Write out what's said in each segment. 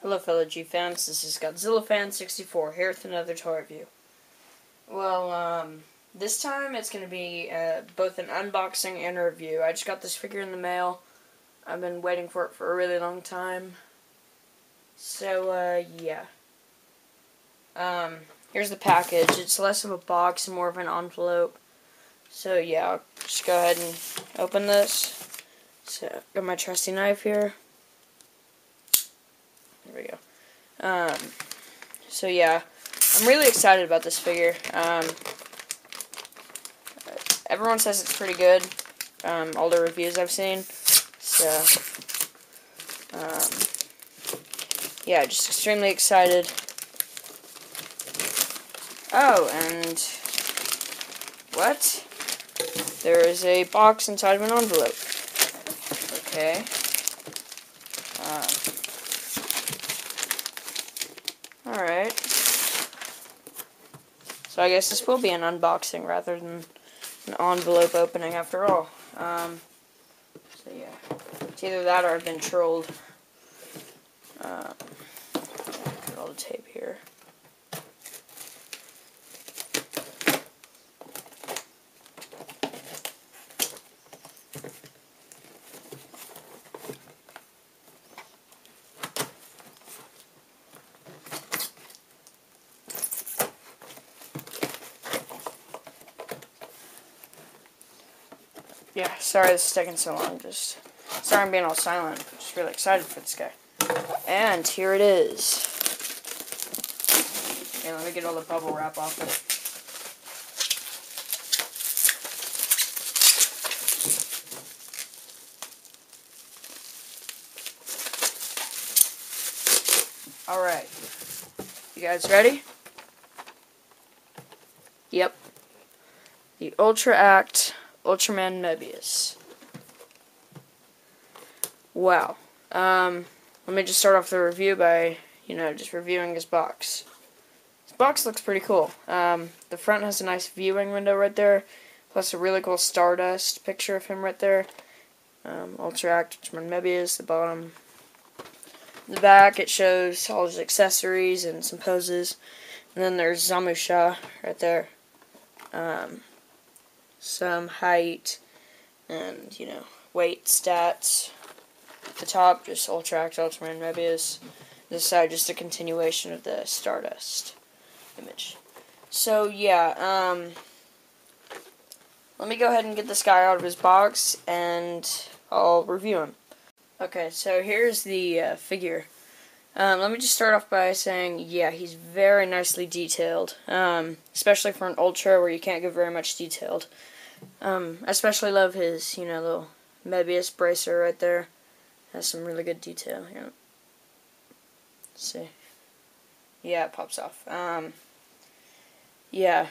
Hello fellow G-fans, this is GodzillaFan64 here with another toy review. Well, this time it's going to be both an unboxing and a review. I just got this figure in the mail. I've been waiting for it for a really long time. So, yeah. Here's the package. It's less of a box and more of an envelope. So, yeah, I'll just go ahead and open this. So, got my trusty knife here. There we go. So yeah, I'm really excited about this figure. Everyone says it's pretty good. All the reviews I've seen. So, yeah, just extremely excited. Oh, and what? There is a box inside of an envelope. Okay. Alright. So I guess this will be an unboxing rather than an envelope opening after all. So yeah. It's either that or I've been trolled. Cut all the tape here. Yeah, sorry this is taking so long. Just sorry I'm being all silent. I'm just really excited for this guy. And here it is. Okay, let me get all the bubble wrap off it. Alright. You guys ready? Yep. The Ultraman Mebius. Wow. Let me just start off the review by, just reviewing his box. His box looks pretty cool. The front has a nice viewing window right there, plus a really cool Stardust picture of him right there. Ultraman Mebius, the bottom. The back, it shows all his accessories and some poses. And then there's Zamusha right there. Some height and, weight stats. At the top, just Ultraman Mebius. This side, just a continuation of the Stardust image. So, yeah, let me go ahead and get this guy out of his box, and I'll review him. Okay, so here's the figure. Let me just start off by saying, yeah, he's very nicely detailed, especially for an Ultra where you can't get very much detailed. I especially love his, little Mebius bracer right there. Has some really good detail. Let's see. Yeah, it pops off. Yeah,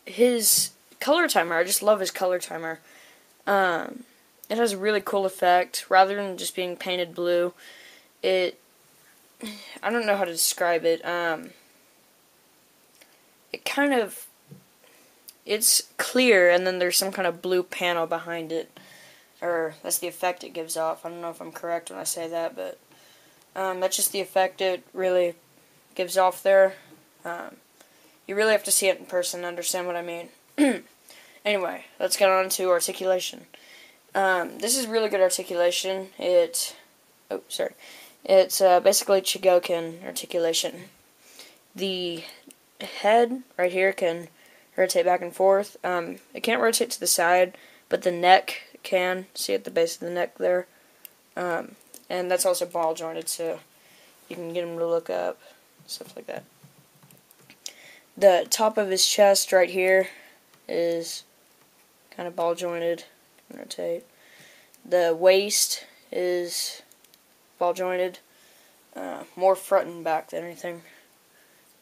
his color timer. I just love his color timer. It has a really cool effect. Rather than just being painted blue, I don't know how to describe it. It's clear, and then there's some kind of blue panel behind it. Or, that's the effect it gives off. I don't know if I'm correct when I say that, but that's just the effect it really gives off there. You really have to see it in person to understand what I mean. Anyway, let's get on to articulation. This is really good articulation. It's basically Chigoken articulation. The head right here can rotate back and forth. It can't rotate to the side, but the neck can. See at the base of the neck there. And that's also ball jointed, so you can get him to look up, stuff like that. The top of his chest right here is kind of ball jointed. Rotate. The waist is ball jointed, more front and back than anything.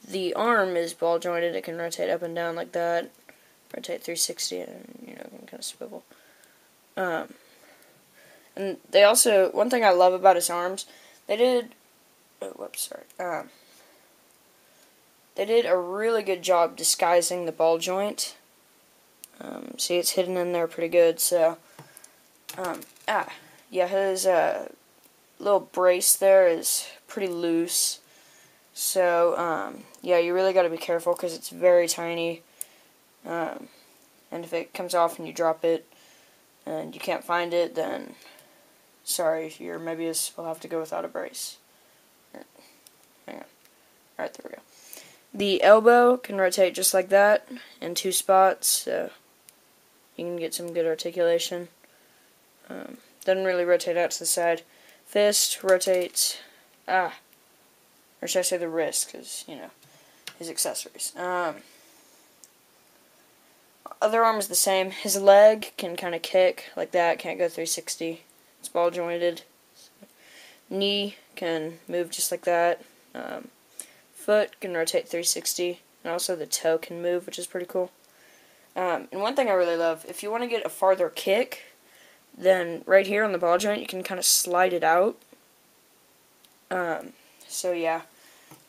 The arm is ball jointed. It can rotate up and down like that, rotate 360, and can kind of swivel. And they also, one thing I love about his arms, they did a really good job disguising the ball joint. See, it's hidden in there pretty good. So, yeah, his little brace there is pretty loose. So, yeah, you really got to be careful because it's very tiny. And if it comes off and you drop it and you can't find it, then sorry, your Mebius will have to go without a brace. Hang on. Alright, there we go. The elbow can rotate just like that in 2 spots, so you can get some good articulation. Doesn't really rotate out to the side. Fist rotates, or should I say the wrist, because, you know, his accessories. Other arm is the same. His leg can kind of kick like that, can't go 360. It's ball jointed. Knee can move just like that. Foot can rotate 360, and also the toe can move, which is pretty cool. And one thing I really love, if you want to get a farther kick, then right here on the ball joint, you can kind of slide it out. So yeah,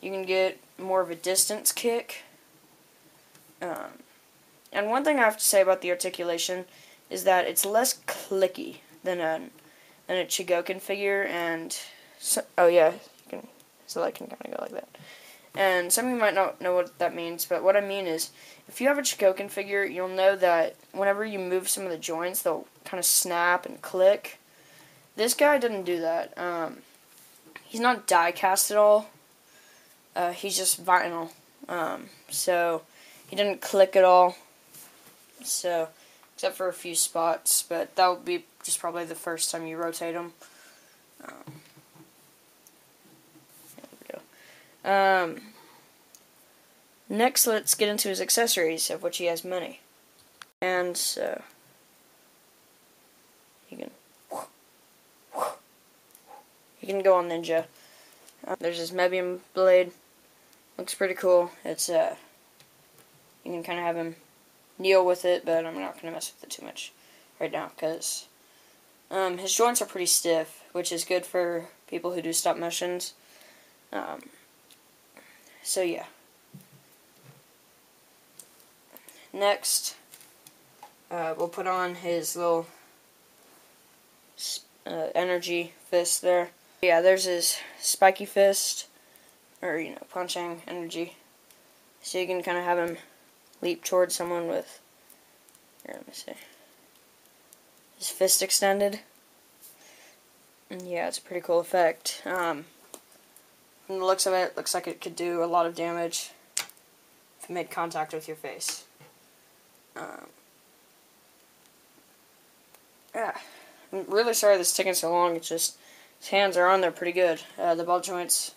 you can get more of a distance kick. And one thing I have to say about the articulation is that it's less clicky than a Chigokin figure, and so, oh yeah, so I can kind of go like that. And some of you might not know what that means, but what I mean is, if you have a Chigokin figure, you'll know that whenever you move some of the joints, they'll kind of snap and click. This guy didn't do that. He's not die cast at all. He's just vinyl. So he didn't click at all. So, except for a few spots, but that would be just probably the first time you rotate him. There we go. Next, let's get into his accessories, of which he has many. And so, you can go on ninja. There's his Mebium blade. Looks pretty cool. It's you can kind of have him kneel with it, but I'm not going to mess with it too much right now because his joints are pretty stiff, which is good for people who do stop motions. So yeah. Next, we'll put on his little energy fist there. Yeah, there's his spiky fist, or, you know, punching energy. So you can kind of have him leap towards someone with, here, let me see, his fist extended. And yeah, it's a pretty cool effect. From the looks of it, looks like it could do a lot of damage if it made contact with your face. Yeah, I'm really sorry this is taking so long. It's just his hands are on there pretty good. The ball joint's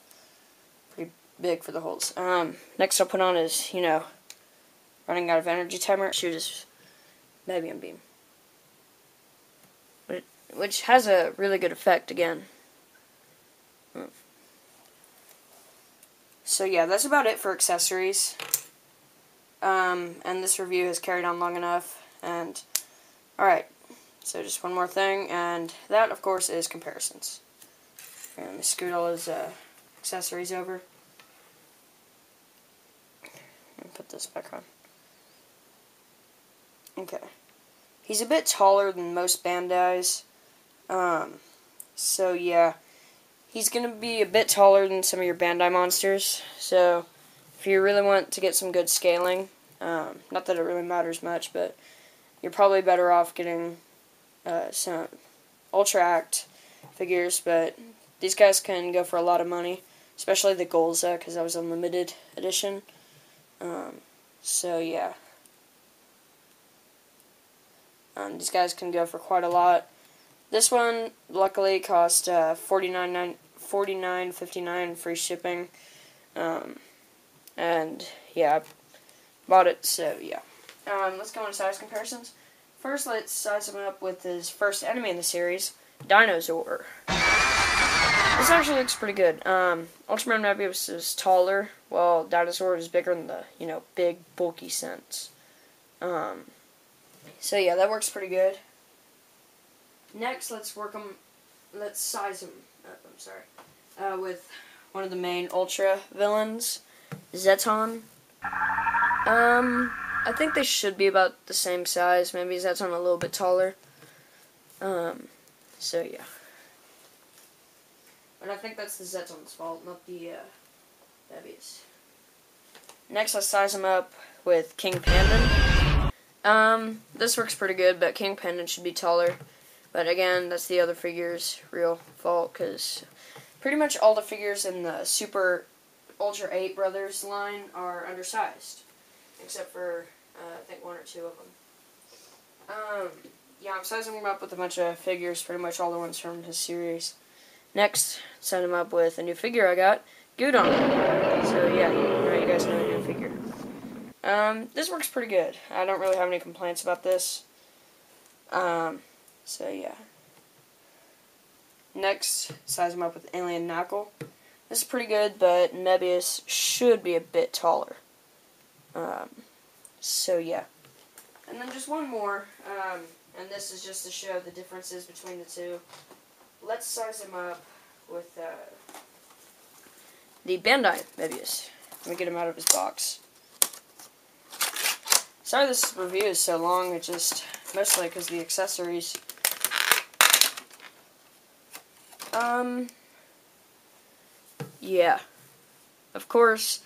pretty big for the holes. Next I'll put on is, you know, running out of energy timer. Shoot his Mebium beam, which has a really good effect again. So yeah, that's about it for accessories. And this review has carried on long enough. And alright, so just one more thing, and that of course is comparisons. Here, let me scoot all his accessories over. And put this back on. Okay. He's a bit taller than most Bandais. So yeah, he's going to be a bit taller than some of your Bandai monsters. So if you really want to get some good scaling, not that it really matters much, but you're probably better off getting some Ultra Act figures, but these guys can go for a lot of money, especially the Golza, because that was a limited edition. So yeah. These guys can go for quite a lot. This one, luckily, cost $49.59 free shipping. And yeah, I bought it, so yeah. Let's go into size comparisons. First, let's size him up with his first enemy in the series, Dinosaur. This actually looks pretty good. Ultraman Mebius is taller, while Dinosaur is bigger in the, you know, big, bulky sense. So yeah, that works pretty good. Next, let's size him up, with one of the main Ultra villains, Zeton. I think they should be about the same size. Maybe Zeton a little bit taller. So yeah. And I think that's the Zeton's fault, not the Mebius. Next, let's size him up with King Pandan. This works pretty good, but King Pandan should be taller. But again, that's the other figure's real fault, because pretty much all the figures in the Super Ultra 8 Brothers line are undersized. Except for, I think 1 or 2 of them. Yeah, I'm sizing him up with a bunch of figures, pretty much all the ones from his series. Next, set him up with a new figure I got, Gudon. So yeah, you guys know a new figure. This works pretty good. I don't really have any complaints about this. So yeah. Next, size him up with Alien Knuckle. This is pretty good, but Mebius should be a bit taller. So yeah. And then just one more, and this is just to show the differences between the two. Let's size him up with the Bandai Mebius. Let me get him out of his box. Sorry this review is so long, it's just mostly because of the accessories. Yeah. Of course,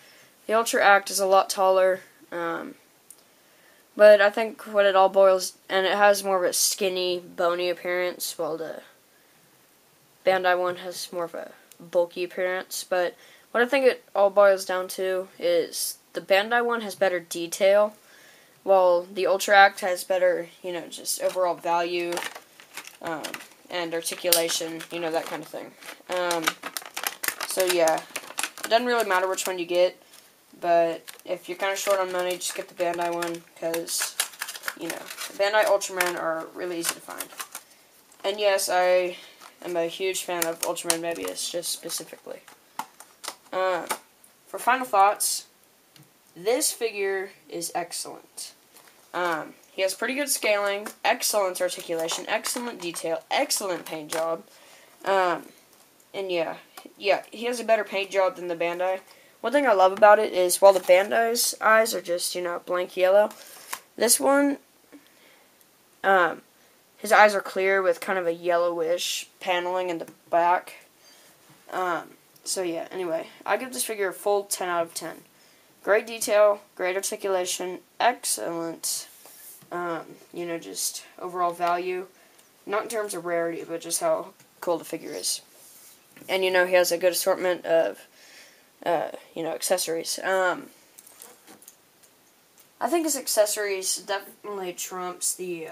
the Ultra Act is a lot taller, but I think what it all boils, and it has more of a skinny, bony appearance, while the Bandai one has more of a bulky appearance. But what I think it all boils down to is the Bandai one has better detail, while the Ultra Act has better, just overall value, and articulation, that kind of thing. So yeah, it doesn't really matter which one you get, but if you're kind of short on money, just get the Bandai one, because, the Bandai Ultraman are really easy to find. And yes, I am a huge fan of Ultraman Mebius, just specifically. For final thoughts, this figure is excellent. He has pretty good scaling, excellent articulation, excellent detail, excellent paint job. And yeah, he has a better paint job than the Bandai. One thing I love about it is while the Bandai's eyes are just, blank yellow, this one, his eyes are clear with kind of a yellowish paneling in the back. So yeah, anyway, I give this figure a full 10 out of 10. Great detail, great articulation, excellent, just overall value. Not in terms of rarity, but just how cool the figure is. And, he has a good assortment of, accessories. I think his accessories definitely trumps the,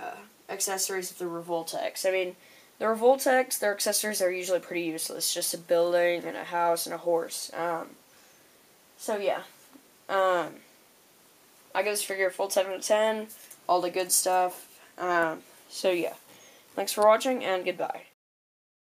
accessories of the Revoltex. I mean, the Revoltex, their accessories are usually pretty useless. Just a building, and a house, and a horse. So, yeah. I give this figure a full 10 out of 10. All the good stuff. So, yeah. Thanks for watching, and goodbye.